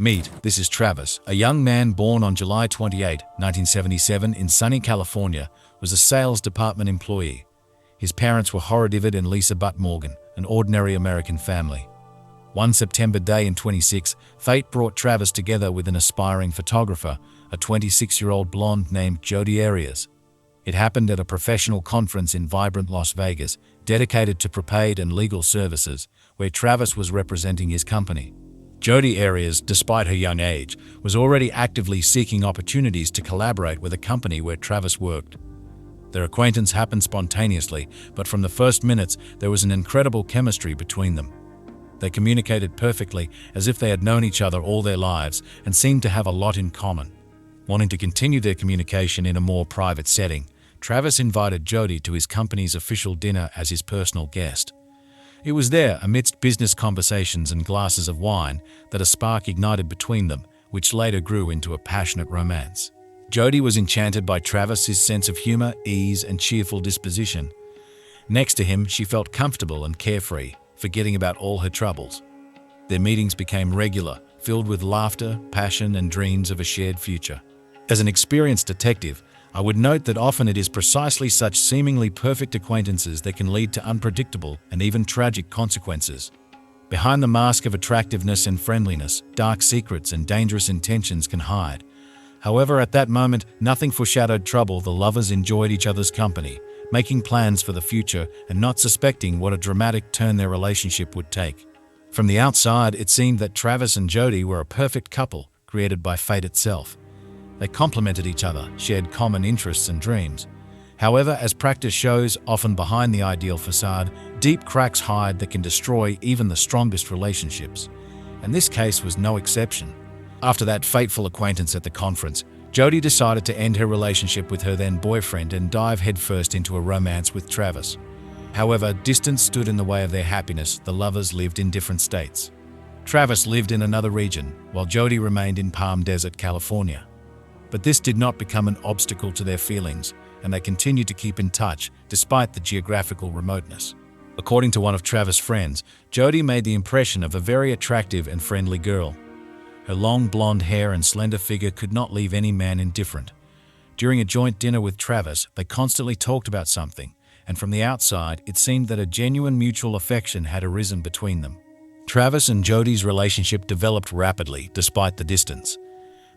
Meet, this is Travis, a young man born on July 28, 1977 in sunny California, was a sales department employee. His parents were Hora David and Lisa Butt Morgan, an ordinary American family. One September day in 26, fate brought Travis together with an aspiring photographer, a 26-year-old blonde named Jodi Arias. It happened at a professional conference in vibrant Las Vegas, dedicated to prepaid and legal services, where Travis was representing his company. Jodi Arias, despite her young age, was already actively seeking opportunities to collaborate with a company where Travis worked. Their acquaintance happened spontaneously, but from the first minutes, there was an incredible chemistry between them. They communicated perfectly, as if they had known each other all their lives and seemed to have a lot in common. Wanting to continue their communication in a more private setting, Travis invited Jodi to his company's official dinner as his personal guest. It was there, amidst business conversations and glasses of wine, that a spark ignited between them, which later grew into a passionate romance. Jodi was enchanted by Travis's sense of humor, ease, and cheerful disposition. Next to him, she felt comfortable and carefree, forgetting about all her troubles. Their meetings became regular, filled with laughter, passion, and dreams of a shared future. As an experienced detective, I would note that often it is precisely such seemingly perfect acquaintances that can lead to unpredictable and even tragic consequences. Behind the mask of attractiveness and friendliness, dark secrets and dangerous intentions can hide. However, at that moment, nothing foreshadowed trouble. The lovers enjoyed each other's company, making plans for the future and not suspecting what a dramatic turn their relationship would take. From the outside, it seemed that Travis and Jodi were a perfect couple, created by fate itself. They complemented each other, shared common interests and dreams. However, as practice shows, often behind the ideal facade, deep cracks hide that can destroy even the strongest relationships. And this case was no exception. After that fateful acquaintance at the conference, Jodi decided to end her relationship with her then-boyfriend and dive headfirst into a romance with Travis. However, distance stood in the way of their happiness. The lovers lived in different states. Travis lived in another region, while Jodi remained in Palm Desert, California. But this did not become an obstacle to their feelings, and they continued to keep in touch despite the geographical remoteness. According to one of Travis' friends, Jodi made the impression of a very attractive and friendly girl. Her long blonde hair and slender figure could not leave any man indifferent. During a joint dinner with Travis, they constantly talked about something, and from the outside, it seemed that a genuine mutual affection had arisen between them. Travis and Jodi's relationship developed rapidly despite the distance.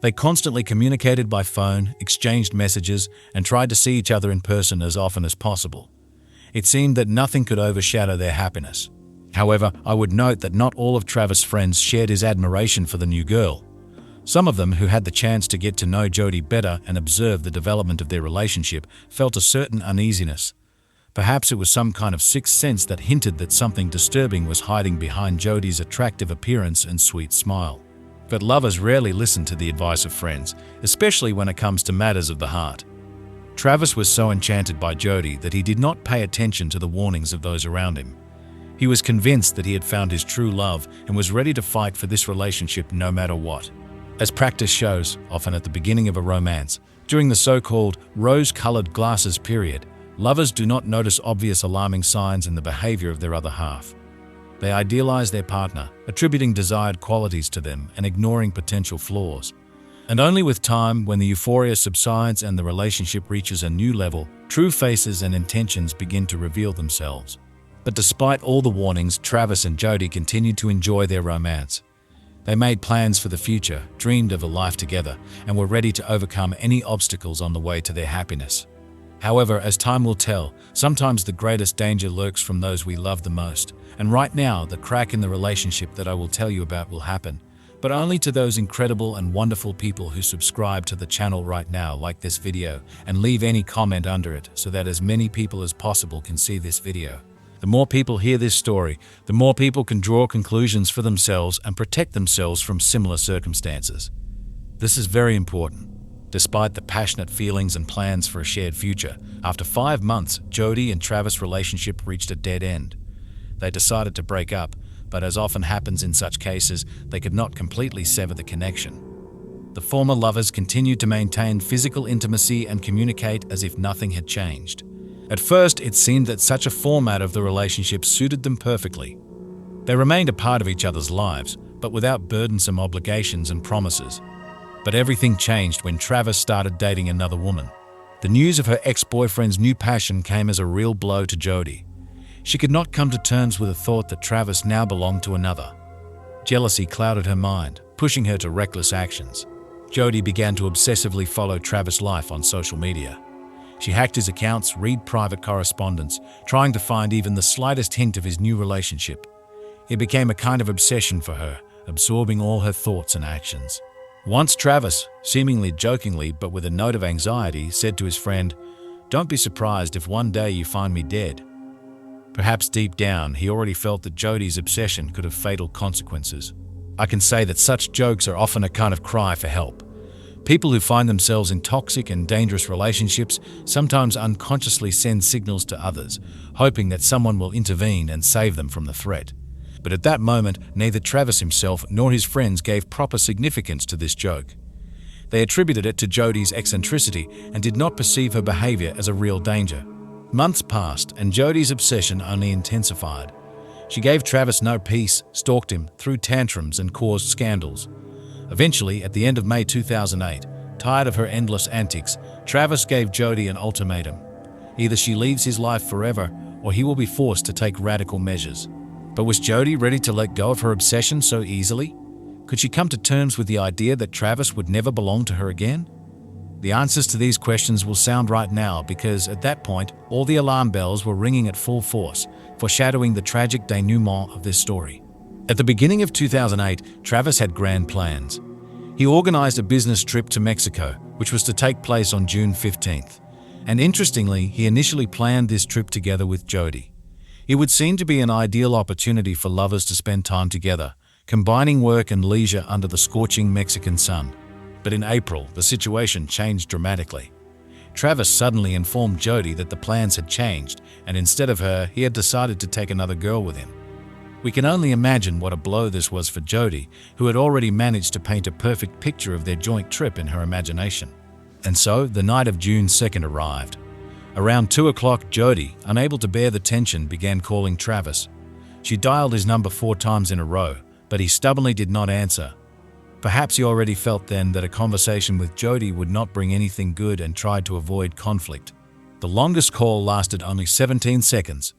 They constantly communicated by phone, exchanged messages, and tried to see each other in person as often as possible. It seemed that nothing could overshadow their happiness. However, I would note that not all of Travis' friends shared his admiration for the new girl. Some of them, who had the chance to get to know Jodi better and observe the development of their relationship, felt a certain uneasiness. Perhaps it was some kind of sixth sense that hinted that something disturbing was hiding behind Jodi's attractive appearance and sweet smile. But lovers rarely listen to the advice of friends, especially when it comes to matters of the heart. Travis was so enchanted by Jodi that he did not pay attention to the warnings of those around him. He was convinced that he had found his true love and was ready to fight for this relationship no matter what. As practice shows, often at the beginning of a romance, during the so-called rose-colored glasses period, lovers do not notice obvious alarming signs in the behavior of their other half. They idealize their partner, attributing desired qualities to them and ignoring potential flaws. And only with time, when the euphoria subsides and the relationship reaches a new level, true faces and intentions begin to reveal themselves. But despite all the warnings, Travis and Jodi continued to enjoy their romance. They made plans for the future, dreamed of a life together, and were ready to overcome any obstacles on the way to their happiness. However, as time will tell, sometimes the greatest danger lurks from those we love the most. And right now, the crack in the relationship that I will tell you about will happen, but only to those incredible and wonderful people who subscribe to the channel right now, like this video, and leave any comment under it so that as many people as possible can see this video. The more people hear this story, the more people can draw conclusions for themselves and protect themselves from similar circumstances. This is very important. Despite the passionate feelings and plans for a shared future, after 5 months, Jodi and Travis' relationship reached a dead end. They decided to break up, but as often happens in such cases, they could not completely sever the connection. The former lovers continued to maintain physical intimacy and communicate as if nothing had changed. At first, it seemed that such a format of the relationship suited them perfectly. They remained a part of each other's lives, but without burdensome obligations and promises. But everything changed when Travis started dating another woman. The news of her ex-boyfriend's new passion came as a real blow to Jodi. She could not come to terms with the thought that Travis now belonged to another. Jealousy clouded her mind, pushing her to reckless actions. Jodi began to obsessively follow Travis' life on social media. She hacked his accounts, read private correspondence, trying to find even the slightest hint of his new relationship. It became a kind of obsession for her, absorbing all her thoughts and actions. Once Travis, seemingly jokingly but with a note of anxiety, said to his friend, "Don't be surprised if one day you find me dead." Perhaps deep down, he already felt that Jodi's obsession could have fatal consequences. I can say that such jokes are often a kind of cry for help. People who find themselves in toxic and dangerous relationships sometimes unconsciously send signals to others, hoping that someone will intervene and save them from the threat. But at that moment, neither Travis himself nor his friends gave proper significance to this joke. They attributed it to Jodi's eccentricity and did not perceive her behavior as a real danger. Months passed, and Jodi's obsession only intensified. She gave Travis no peace, stalked him, threw tantrums, and caused scandals. Eventually, at the end of May 2008, tired of her endless antics, Travis gave Jodi an ultimatum. Either she leaves his life forever, or he will be forced to take radical measures. But was Jodi ready to let go of her obsession so easily? Could she come to terms with the idea that Travis would never belong to her again? The answers to these questions will sound right now because at that point, all the alarm bells were ringing at full force, foreshadowing the tragic denouement of this story. At the beginning of 2008, Travis had grand plans. He organized a business trip to Mexico, which was to take place on June 15th. And interestingly, he initially planned this trip together with Jodi. It would seem to be an ideal opportunity for lovers to spend time together, combining work and leisure under the scorching Mexican sun. But in April, the situation changed dramatically. Travis suddenly informed Jodi that the plans had changed, and instead of her, he had decided to take another girl with him. We can only imagine what a blow this was for Jodi, who had already managed to paint a perfect picture of their joint trip in her imagination. And so, the night of June 2nd arrived. Around 2 o'clock, Jodi, unable to bear the tension, began calling Travis. She dialed his number 4 times in a row, but he stubbornly did not answer. Perhaps he already felt then that a conversation with Jodi would not bring anything good and tried to avoid conflict. The longest call lasted only 17 seconds.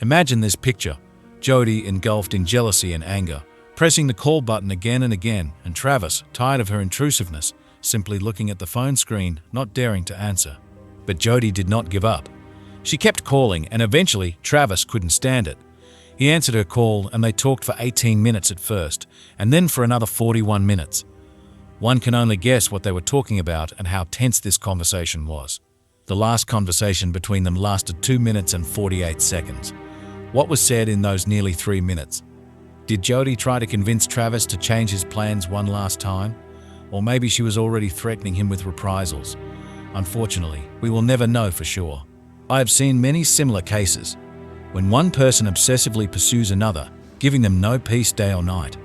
Imagine this picture: Jodi engulfed in jealousy and anger, pressing the call button again and again, and Travis, tired of her intrusiveness, simply looking at the phone screen, not daring to answer. But Jodi did not give up. She kept calling, and eventually Travis couldn't stand it. He answered her call, and they talked for 18 minutes at first, and then for another 41 minutes. One can only guess what they were talking about and how tense this conversation was. The last conversation between them lasted 2 minutes and 48 seconds. What was said in those nearly 3 minutes? Did Jodi try to convince Travis to change his plans one last time? Or maybe she was already threatening him with reprisals. Unfortunately, we will never know for sure. I have seen many similar cases. When one person obsessively pursues another, giving them no peace day or night,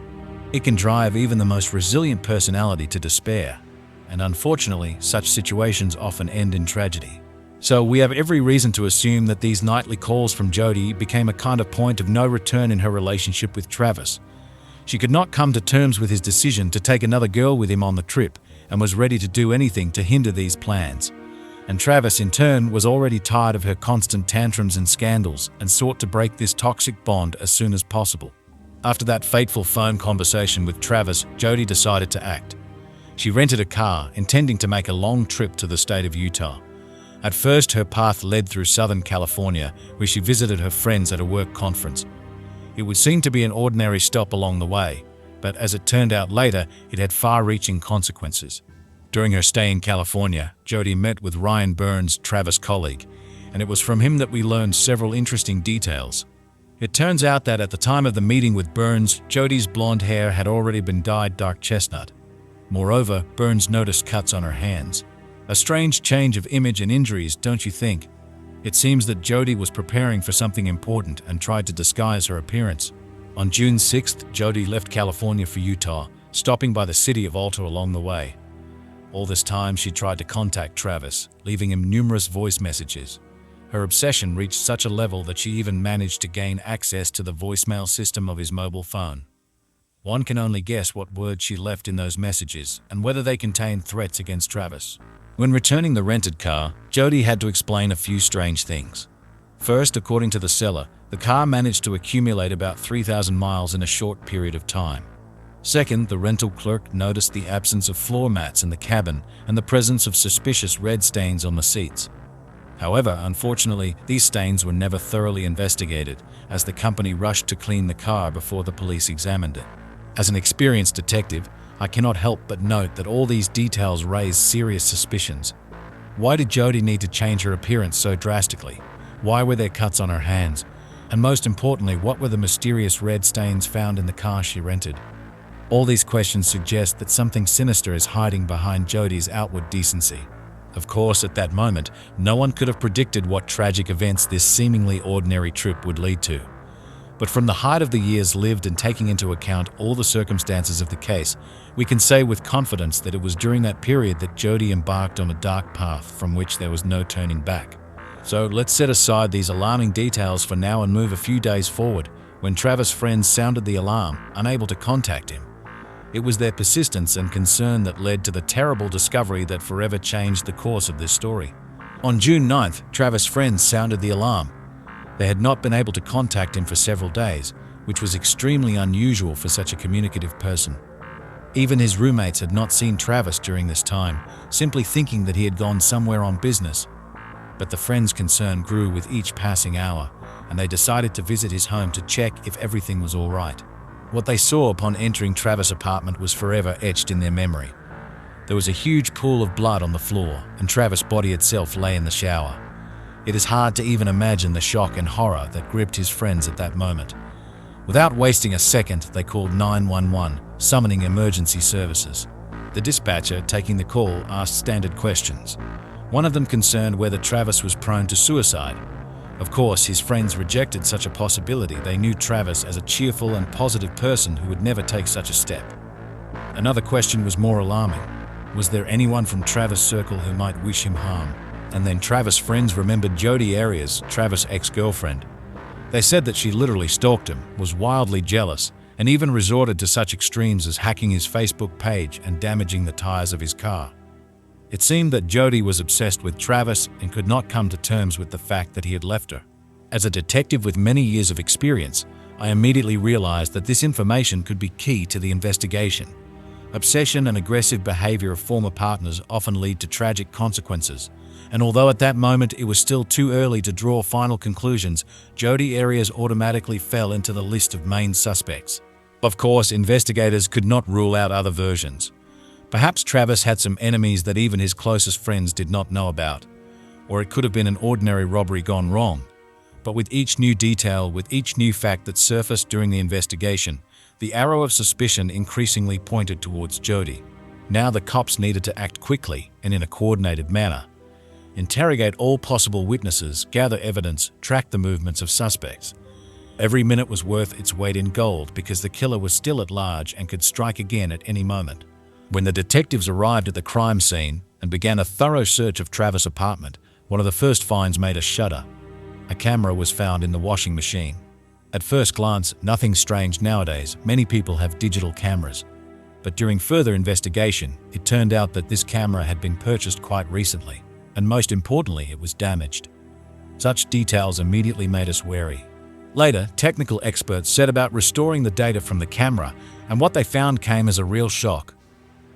it can drive even the most resilient personality to despair. And unfortunately, such situations often end in tragedy. So we have every reason to assume that these nightly calls from Jodi became a kind of point of no return in her relationship with Travis. She could not come to terms with his decision to take another girl with him on the trip and was ready to do anything to hinder these plans. And Travis, in turn, was already tired of her constant tantrums and scandals and sought to break this toxic bond as soon as possible. After that fateful phone conversation with Travis, Jodi decided to act. She rented a car, intending to make a long trip to the state of Utah. At first, her path led through Southern California, where she visited her friends at a work conference. It would seem to be an ordinary stop along the way, but as it turned out later, it had far-reaching consequences. During her stay in California, Jodi met with Ryan Burns, Travis' colleague, and it was from him that we learned several interesting details. It turns out that at the time of the meeting with Burns, Jodi's blonde hair had already been dyed dark chestnut. Moreover, Burns noticed cuts on her hands. A strange change of image and injuries, don't you think? It seems that Jodi was preparing for something important and tried to disguise her appearance. On June 6th, Jodi left California for Utah, stopping by the city of Alta along the way. All this time, she tried to contact Travis, leaving him numerous voice messages. Her obsession reached such a level that she even managed to gain access to the voicemail system of his mobile phone. One can only guess what words she left in those messages and whether they contained threats against Travis. When returning the rented car, Jodi had to explain a few strange things. First, according to the seller, the car managed to accumulate about 3,000 miles in a short period of time. Second, the rental clerk noticed the absence of floor mats in the cabin and the presence of suspicious red stains on the seats. However, unfortunately, these stains were never thoroughly investigated, as the company rushed to clean the car before the police examined it. As an experienced detective, I cannot help but note that all these details raise serious suspicions. Why did Jodi need to change her appearance so drastically? Why were there cuts on her hands? And most importantly, what were the mysterious red stains found in the car she rented? All these questions suggest that something sinister is hiding behind Jodi's outward decency. Of course, at that moment, no one could have predicted what tragic events this seemingly ordinary trip would lead to. But from the height of the years lived and taking into account all the circumstances of the case, we can say with confidence that it was during that period that Jodi embarked on a dark path from which there was no turning back. So let's set aside these alarming details for now and move a few days forward, when Travis' friends sounded the alarm, unable to contact him. It was their persistence and concern that led to the terrible discovery that forever changed the course of this story. On June 9th, Travis' friends sounded the alarm. They had not been able to contact him for several days, which was extremely unusual for such a communicative person. Even his roommates had not seen Travis during this time, simply thinking that he had gone somewhere on business. But the friends' concern grew with each passing hour, and they decided to visit his home to check if everything was all right. What they saw upon entering Travis' apartment was forever etched in their memory. There was a huge pool of blood on the floor, and Travis' body itself lay in the shower. It is hard to even imagine the shock and horror that gripped his friends at that moment. Without wasting a second, they called 911, summoning emergency services. The dispatcher, taking the call, asked standard questions. One of them concerned whether Travis was prone to suicide. Of course, his friends rejected such a possibility. They knew Travis as a cheerful and positive person who would never take such a step. Another question was more alarming. Was there anyone from Travis' circle who might wish him harm? And then Travis' friends remembered Jodi Arias, Travis' ex-girlfriend. They said that she literally stalked him, was wildly jealous, and even resorted to such extremes as hacking his Facebook page and damaging the tires of his car. It seemed that Jodi was obsessed with Travis and could not come to terms with the fact that he had left her. As a detective with many years of experience, I immediately realized that this information could be key to the investigation. Obsession and aggressive behavior of former partners often lead to tragic consequences, and although at that moment it was still too early to draw final conclusions, Jodi Arias automatically fell into the list of main suspects. Of course, investigators could not rule out other versions. Perhaps Travis had some enemies that even his closest friends did not know about, or it could have been an ordinary robbery gone wrong. But with each new detail, with each new fact that surfaced during the investigation, the arrow of suspicion increasingly pointed towards Jodi. Now the cops needed to act quickly and in a coordinated manner. Interrogate all possible witnesses, gather evidence, track the movements of suspects. Every minute was worth its weight in gold because the killer was still at large and could strike again at any moment. When the detectives arrived at the crime scene and began a thorough search of Travis' apartment, one of the first finds made us shudder. A camera was found in the washing machine. At first glance, nothing strange nowadays. Many people have digital cameras. But during further investigation, it turned out that this camera had been purchased quite recently, and most importantly, it was damaged. Such details immediately made us wary. Later, technical experts set about restoring the data from the camera, and what they found came as a real shock.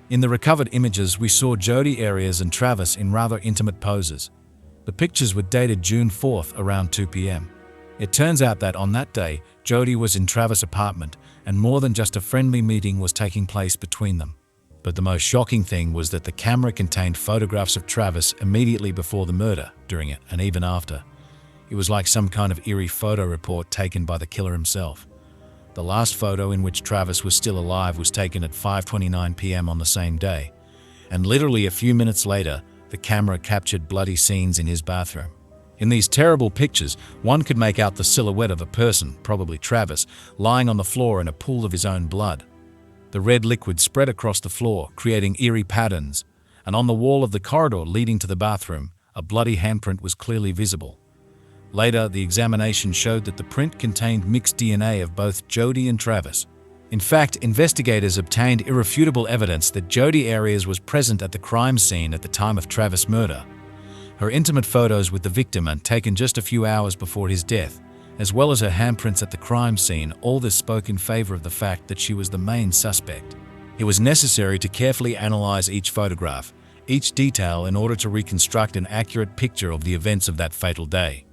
In the recovered images, we saw Jodi Arias and Travis in rather intimate poses. The pictures were dated June 4th around 2 p.m. It turns out that on that day, Jodi was in Travis' apartment, and more than just a friendly meeting was taking place between them. But the most shocking thing was that the camera contained photographs of Travis immediately before the murder, during it, and even after. It was like some kind of eerie photo report taken by the killer himself. The last photo in which Travis was still alive was taken at 5:29 p.m. on the same day, and literally a few minutes later, the camera captured bloody scenes in his bathroom. In these terrible pictures, one could make out the silhouette of a person, probably Travis, lying on the floor in a pool of his own blood. The red liquid spread across the floor, creating eerie patterns, and on the wall of the corridor leading to the bathroom, a bloody handprint was clearly visible. Later, the examination showed that the print contained mixed DNA of both Jodi and Travis. In fact, investigators obtained irrefutable evidence that Jodi Arias was present at the crime scene at the time of Travis' murder. Her intimate photos with the victim are taken just a few hours before his death, as well as her handprints at the crime scene. All this spoke in favor of the fact that she was the main suspect. It was necessary to carefully analyze each photograph, each detail, in order to reconstruct an accurate picture of the events of that fatal day.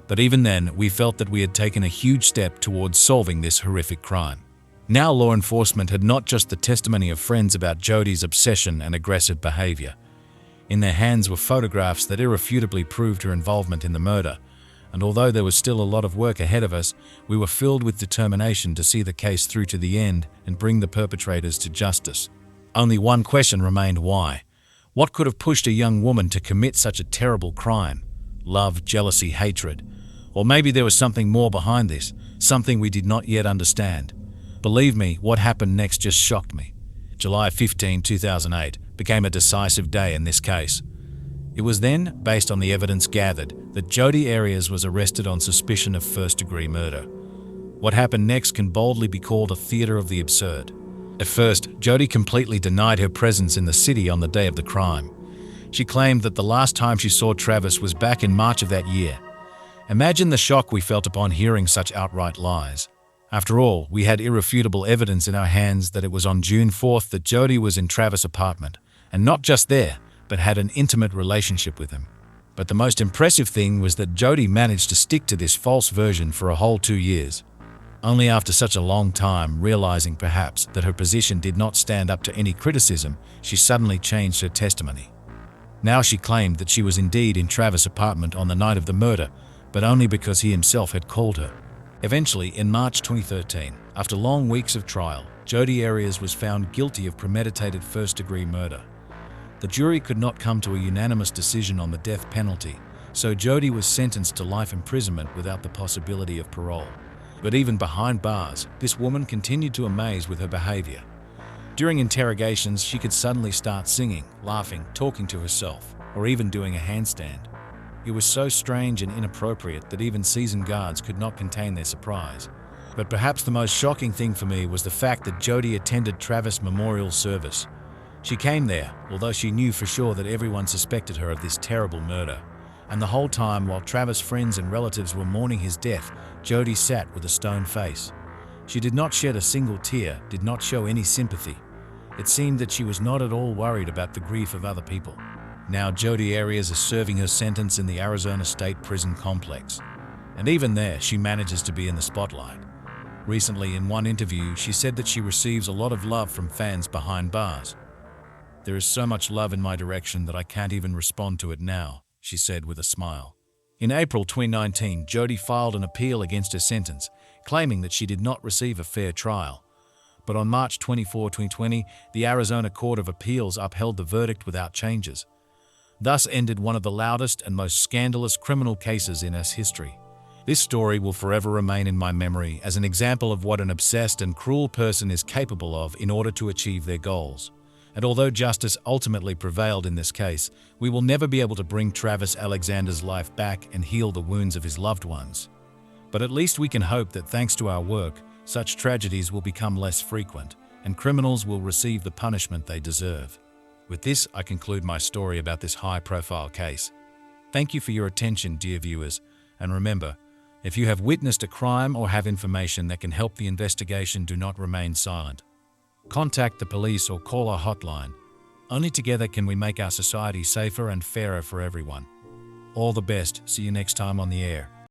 But even then, we felt that we had taken a huge step towards solving this horrific crime. Now law enforcement had not just the testimony of friends about Jodi's obsession and aggressive behavior. In their hands were photographs that irrefutably proved her involvement in the murder, and although there was still a lot of work ahead of us, we were filled with determination to see the case through to the end and bring the perpetrators to justice. Only one question remained: why? What could have pushed a young woman to commit such a terrible crime? Love, jealousy, hatred? Or maybe there was something more behind this, something we did not yet understand. Believe me, what happened next just shocked me. July 15, 2008 became a decisive day in this case. It was then, based on the evidence gathered, that Jodi Arias was arrested on suspicion of first-degree murder. What happened next can boldly be called a theater of the absurd. At first, Jodi completely denied her presence in the city on the day of the crime. She claimed that the last time she saw Travis was back in March of that year. Imagine the shock we felt upon hearing such outright lies. After all, we had irrefutable evidence in our hands that it was on June 4th that Jodi was in Travis' apartment, and not just there, but had an intimate relationship with him. But the most impressive thing was that Jodi managed to stick to this false version for a whole 2 years. Only after such a long time, realizing perhaps that her position did not stand up to any criticism, she suddenly changed her testimony. Now she claimed that she was indeed in Travis' apartment on the night of the murder, but only because he himself had called her. Eventually, in March 2013, after long weeks of trial, Jodi Arias was found guilty of premeditated first-degree murder. The jury could not come to a unanimous decision on the death penalty, so Jodi was sentenced to life imprisonment without the possibility of parole. But even behind bars, this woman continued to amaze with her behavior. During interrogations, she could suddenly start singing, laughing, talking to herself, or even doing a handstand. It was so strange and inappropriate that even seasoned guards could not contain their surprise. But perhaps the most shocking thing for me was the fact that Jodi attended Travis' memorial service. She came there, although she knew for sure that everyone suspected her of this terrible murder. And the whole time, while Travis' friends and relatives were mourning his death, Jodi sat with a stone face. She did not shed a single tear, did not show any sympathy. It seemed that she was not at all worried about the grief of other people. Now Jodi Arias is serving her sentence in the Arizona State Prison Complex. And even there, she manages to be in the spotlight. Recently, in one interview, she said that she receives a lot of love from fans behind bars. "There is so much love in my direction that I can't even respond to it now," she said with a smile. In April 2019, Jodi filed an appeal against her sentence, claiming that she did not receive a fair trial. But on March 24, 2020, the Arizona Court of Appeals upheld the verdict without changes. Thus ended one of the loudest and most scandalous criminal cases in US history. This story will forever remain in my memory as an example of what an obsessed and cruel person is capable of in order to achieve their goals. And although justice ultimately prevailed in this case, we will never be able to bring Travis Alexander's life back and heal the wounds of his loved ones. But at least we can hope that thanks to our work, such tragedies will become less frequent, and criminals will receive the punishment they deserve. With this, I conclude my story about this high-profile case. Thank you for your attention, dear viewers, and remember, if you have witnessed a crime or have information that can help the investigation, do not remain silent. Contact the police or call our hotline. Only together can we make our society safer and fairer for everyone. All the best. See you next time on the air.